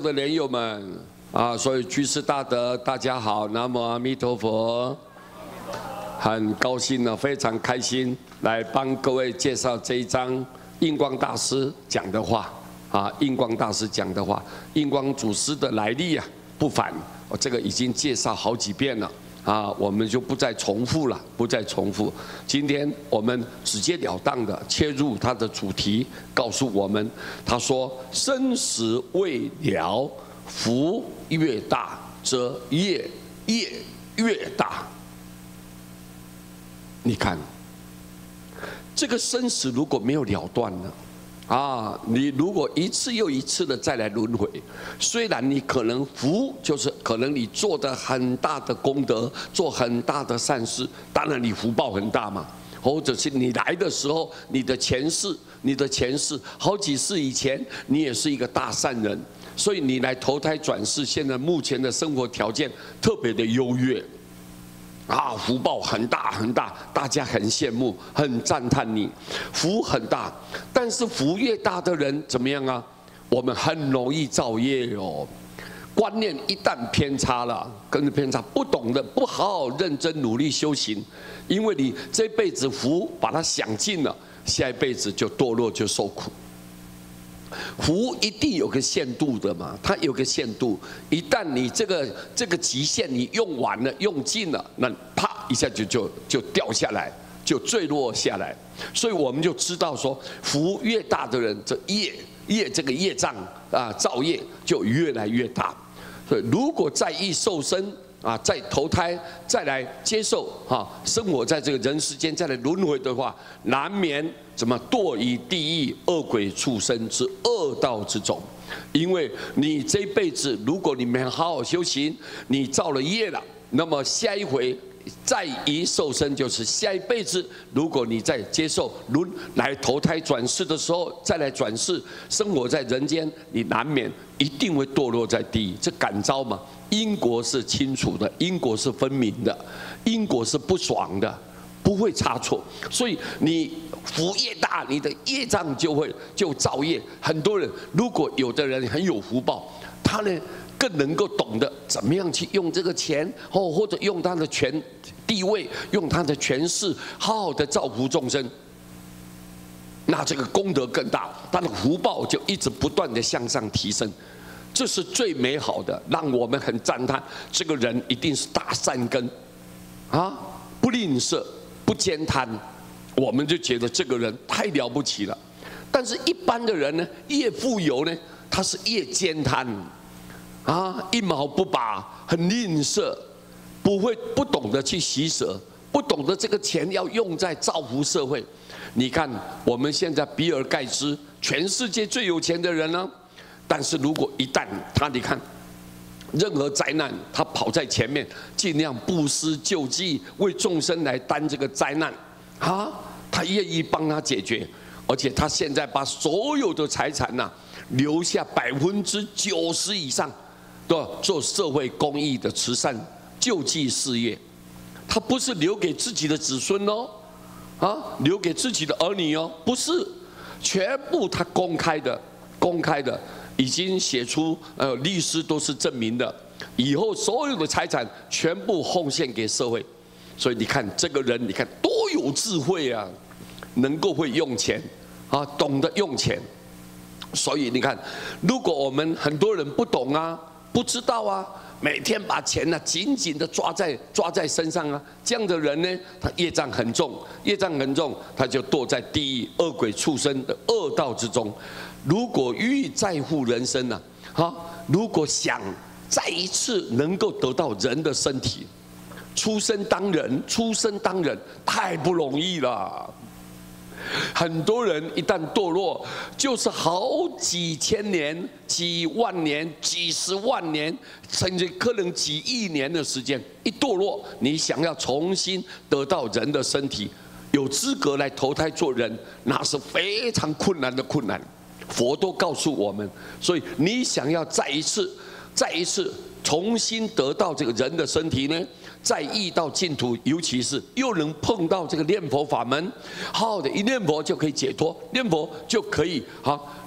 的莲友们啊，所有居士大德，大家好，南无阿弥陀佛。很高兴呢，非常开心来帮各位介绍这一章印光大师讲的话啊，印光大师讲的话，印光祖师的来历啊不凡，我这个已经介绍好几遍了。 啊，我们就不再重复了，不再重复。今天我们直截了当的切入它的主题，告诉我们，他说：生死未了，福越大，则业越大。你看，这个生死如果没有了断呢？ 啊，你如果一次又一次的再来轮回，虽然你可能福，就是可能你做的很大的功德，做很大的善事，当然你福报很大嘛。或者是你来的时候，你的前世好几世以前，你也是一个大善人，所以你来投胎转世，现在目前的生活条件特别的优越。 啊，福报很大很大，大家很羡慕，很赞叹你，福很大。但是福越大的人怎么样啊？我们很容易造业哦。观念一旦偏差了，跟着偏差，不懂得，不好好认真努力修行，因为你这辈子福把它享尽了，下一辈子就堕落，就受苦。 福一定有个限度的嘛，它有个限度。一旦你这个极限你用完了、用尽了，那啪一下就掉下来，就坠落下来。所以我们就知道说，福越大的人，这这个业障啊，造业就越来越大。所以如果在意受生啊，再投胎再来接受啊，生活在这个人世间再来轮回的话，难免。 怎么堕于地狱、恶鬼、畜生之恶道之中？因为你这一辈子，如果你没好好修行，你造了业了，那么下一回再一受生，就是下一辈子，如果你在接受来投胎转世的时候，再来转世生活在人间，你难免一定会堕落在地狱。这感召嘛，因果是清楚的，因果是分明的，因果是不爽的。 不会差错，所以你福越大，你的业障就造业。很多人，如果有的人很有福报，他呢更能够懂得怎么样去用这个钱，或者用他的地位，用他的权势，好好的造福众生。那这个功德更大，他的福报就一直不断的向上提升。这是最美好的，让我们很赞叹，这个人一定是大善根，啊，不吝啬。 不兼贪，我们就觉得这个人太了不起了。但是，一般的人呢，越富有呢，他是越兼贪，啊，一毛不拔，很吝啬，不懂得去取舍，不懂得这个钱要用在造福社会。你看，我们现在比尔盖茨，全世界最有钱的人呢，但是如果一旦你看。 任何灾难，他跑在前面，尽量布施救济，为众生来担这个灾难，啊，他愿意帮他解决，而且他现在把所有的财产呐、留下90%以上，都做社会公益的慈善救济事业，他不是留给自己的子孙哦，啊，留给自己的儿女哦，不是，全部他公开的。 已经写出，律师都是证明的。以后所有的财产全部奉献给社会，所以你看这个人，你看多有智慧啊，能够会用钱啊，懂得用钱。所以你看，如果我们很多人不懂啊，不知道啊，每天把钱呢紧紧的抓在身上啊，这样的人呢，他业障很重，他就堕在地狱、恶鬼、畜生的恶道之中。 如果欲在乎人生呢，如果想再一次能够得到人的身体，出生当人太不容易了。很多人一旦堕落，就是好几千年、几万年、几十万年，甚至可能几亿年的时间，一堕落，你想要重新得到人的身体，有资格来投胎做人，那是非常困难的困难。 佛都告诉我们，所以你想要再一次重新得到这个人的身体呢，再遇到净土，尤其是又能碰到这个念佛法门，好好的一念佛就可以解脱，念佛就可以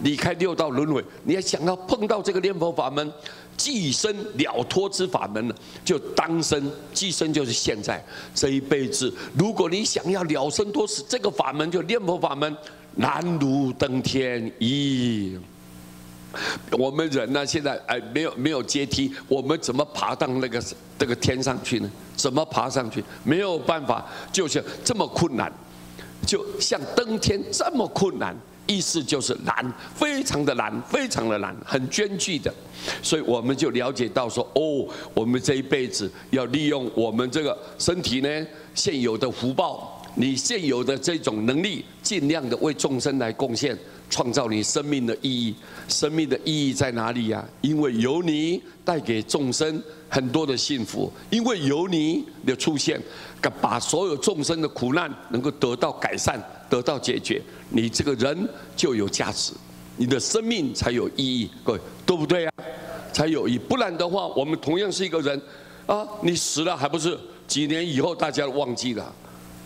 离开六道轮回。你要想要碰到这个念佛法门，寄生了脱之法门呢，就当生，寄生就是现在这一辈子。如果你想要了生脱死，这个法门就念佛法门，难如登天一。我们人呢，现在没有阶梯，我们怎么爬到这个天上去呢？怎么爬上去？没有办法，就像这么困难，就像登天这么困难。意思就是难，非常的难，非常的难，很艰巨的。所以我们就了解到说，我们这一辈子要利用我们这个身体呢现有的福报，你现有的这种能力，尽量的为众生来贡献，创造你生命的意义。生命的意义在哪里呀？因为有你带给众生很多的幸福，因为有你的出现，把所有众生的苦难能够得到改善，得到解决，你这个人就有价值，你的生命才有意义。各位，对不对呀？才有意义。不然的话，我们同样是一个人你死了还不是几年以后大家都忘记了？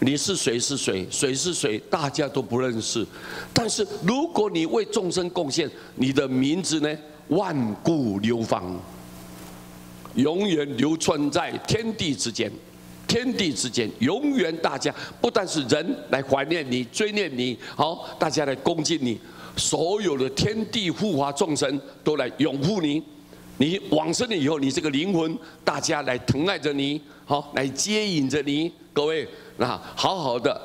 你是谁是谁，谁是谁，大家都不认识。但是如果你为众生贡献，你的名字呢，万古流芳，永远流传在天地之间。天地之间，永远大家不但是人来怀念你、追念你，大家来恭敬你，所有的天地护法众生都来拥护你。你往生了以后，你这个灵魂，大家来疼爱着你，来接引着你。各位，那好好的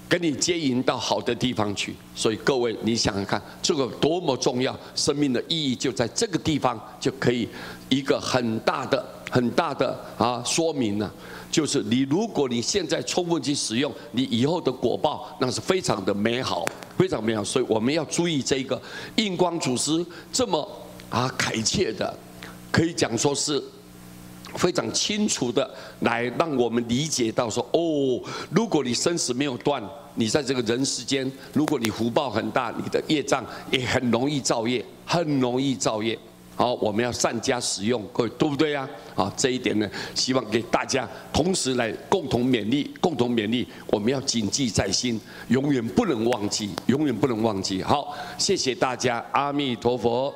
跟你接引到好的地方去。所以各位，你想想看，这个多么重要！生命的意义就在这个地方，就可以一个很大的说明了。就是如果你现在充分去使用，你以后的果报那是非常的美好，非常美好。所以我们要注意这个印光祖师这么恳切的，可以讲说是非常清楚的来让我们理解到说，如果你生死没有断，你在这个人世间，如果你福报很大，你的业障也很容易造业，很容易造业。我们要善加使用，各位对不对呀？这一点呢，希望给大家同时来共同勉励，我们要谨记在心，永远不能忘记，永远不能忘记。好，谢谢大家，阿弥陀佛。